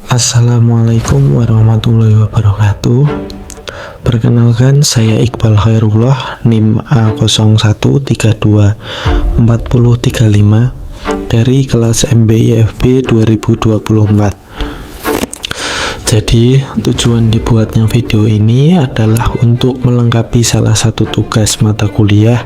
Assalamualaikum warahmatullahi wabarakatuh. Perkenalkan, saya Iqbal Khairullah, NIM A01324035 dari kelas MBIFB 2024. Jadi, tujuan dibuatnya video ini adalah untuk melengkapi salah satu tugas mata kuliah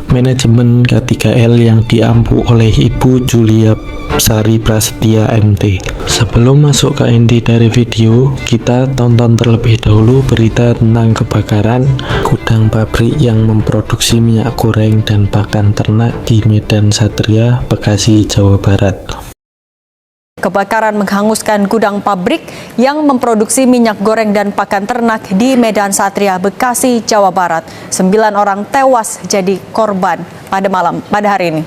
Manajemen K3L yang diampu oleh Ibu Julia Sari Prasetya MT. Sebelum masuk ke inti dari video, kita tonton terlebih dahulu berita tentang kebakaran gudang pabrik yang memproduksi minyak goreng dan pakan ternak di Medan Satria, Bekasi, Jawa Barat. Kebakaran menghanguskan gudang pabrik yang memproduksi minyak goreng dan pakan ternak di Medan Satria, Bekasi, Jawa Barat. 9 orang tewas jadi korban pada hari ini.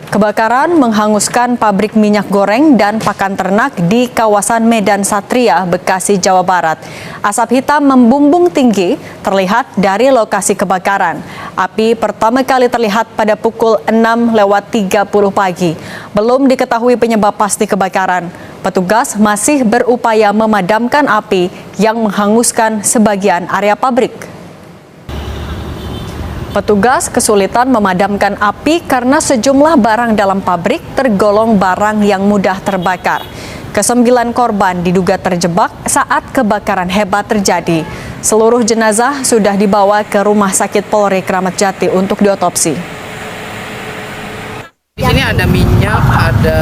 Kebakaran menghanguskan pabrik minyak goreng dan pakan ternak di kawasan Medan Satria, Bekasi, Jawa Barat. Asap hitam membumbung tinggi terlihat dari lokasi kebakaran. Api pertama kali terlihat pada pukul 6:30 pagi. Belum diketahui penyebab pasti kebakaran. Petugas masih berupaya memadamkan api yang menghanguskan sebagian area pabrik. Petugas kesulitan memadamkan api karena sejumlah barang dalam pabrik tergolong barang yang mudah terbakar. Ke-9 korban diduga terjebak saat kebakaran hebat terjadi. Seluruh jenazah sudah dibawa ke Rumah Sakit Polri Kramat Jati untuk diotopsi. Di sini ada minyak, ada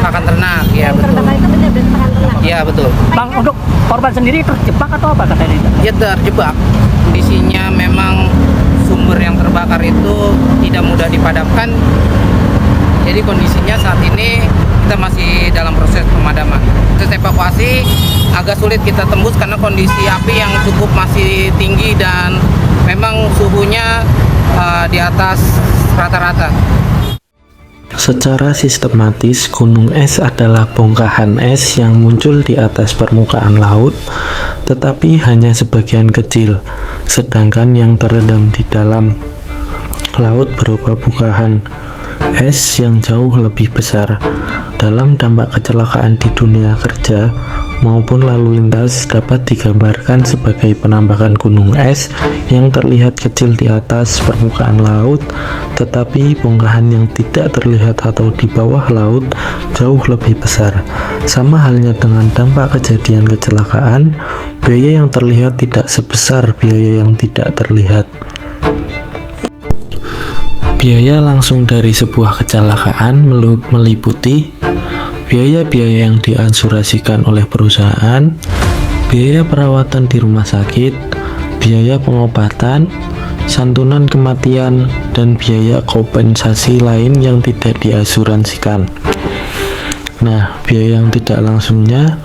pakan ternak, ya betul. Ternak itu benar-benar pakan ternak. Iya betul. Bang, untuk korban sendiri terjebak atau apa katanya? Ya terjebak. Kondisinya memang sumber yang terbakar itu tidak mudah dipadamkan. Jadi kondisinya saat ini kita masih dalam proses pemadaman. Proses evakuasi agak sulit kita tembus karena kondisi api yang cukup masih tinggi dan memang suhunya di atas rata-rata. Secara sistematis, gunung es adalah bongkahan es yang muncul di atas permukaan laut, tetapi hanya sebagian kecil, sedangkan yang terendam di dalam laut berupa bongkahan es yang jauh lebih besar. Dalam dampak kecelakaan di dunia kerja maupun lalu lintas dapat digambarkan sebagai penambakan gunung es yang terlihat kecil di atas permukaan laut, tetapi bongkahan yang tidak terlihat atau di bawah laut jauh lebih besar. Sama halnya dengan dampak kejadian kecelakaan, biaya yang terlihat tidak sebesar biaya yang tidak terlihat. Biaya langsung dari sebuah kecelakaan meliputi biaya-biaya yang diasuransikan oleh perusahaan, biaya perawatan di rumah sakit, biaya pengobatan, santunan kematian, dan biaya kompensasi lain yang tidak diasuransikan. Nah, biaya yang tidak langsungnya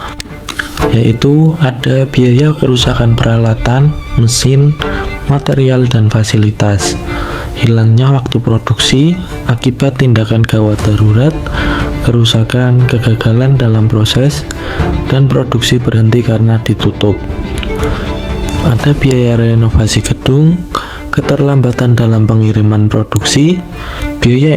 yaitu ada biaya kerusakan peralatan, mesin, material, dan fasilitas, hilangnya waktu produksi akibat tindakan gawat darurat, kerusakan, kegagalan dalam proses, dan produksi berhenti karena ditutup. Ada biaya renovasi gedung, keterlambatan dalam pengiriman produksi, biaya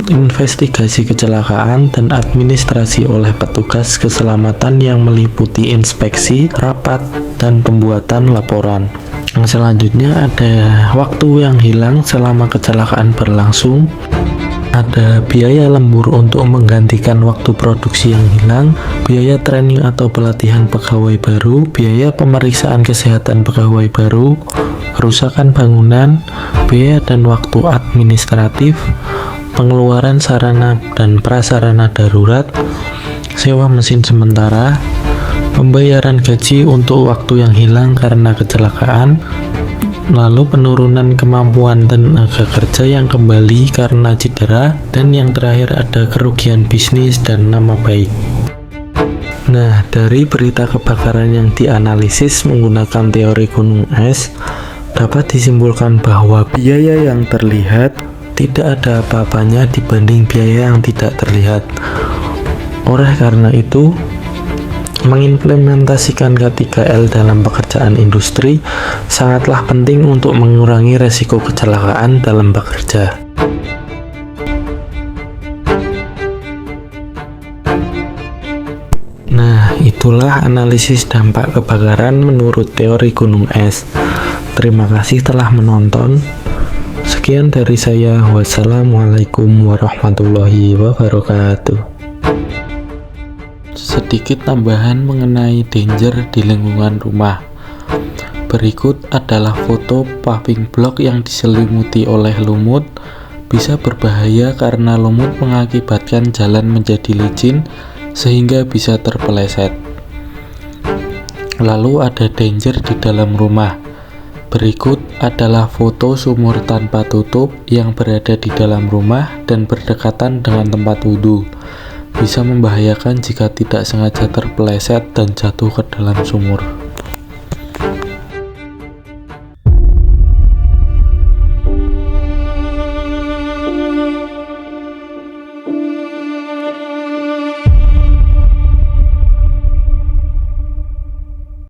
investigasi kecelakaan, dan administrasi oleh petugas keselamatan yang meliputi inspeksi, rapat, dan pembuatan laporan. Yang selanjutnya ada waktu yang hilang selama kecelakaan berlangsung, ada biaya lembur untuk menggantikan waktu produksi yang hilang, biaya training atau pelatihan pegawai baru, biaya pemeriksaan kesehatan pegawai baru, kerusakan bangunan, biaya dan waktu administratif, pengeluaran sarana dan prasarana darurat, sewa mesin sementara, pembayaran gaji untuk waktu yang hilang karena kecelakaan, lalu penurunan kemampuan tenaga kerja yang kembali karena cedera, dan yang terakhir ada kerugian bisnis dan nama baik. Nah, dari berita kebakaran yang dianalisis menggunakan teori gunung es, dapat disimpulkan bahwa biaya yang terlihat tidak ada apa-apanya dibanding biaya yang tidak terlihat. Oleh karena itu, mengimplementasikan K3L dalam pekerjaan industri sangatlah penting untuk mengurangi resiko kecelakaan dalam bekerja. Nah, itulah analisis dampak kebakaran menurut teori gunung es. Terima kasih telah menonton. Sekian dari saya. Wassalamualaikum warahmatullahi wabarakatuh. Sedikit tambahan mengenai danger di lingkungan rumah. Berikut adalah foto paving block yang diselimuti oleh lumut. Bisa berbahaya karena lumut mengakibatkan jalan menjadi licin sehingga bisa terpeleset. Lalu ada danger di dalam rumah. Berikut adalah foto sumur tanpa tutup yang berada di dalam rumah dan berdekatan dengan tempat wudhu. Bisa membahayakan jika tidak sengaja terpeleset dan jatuh ke dalam sumur.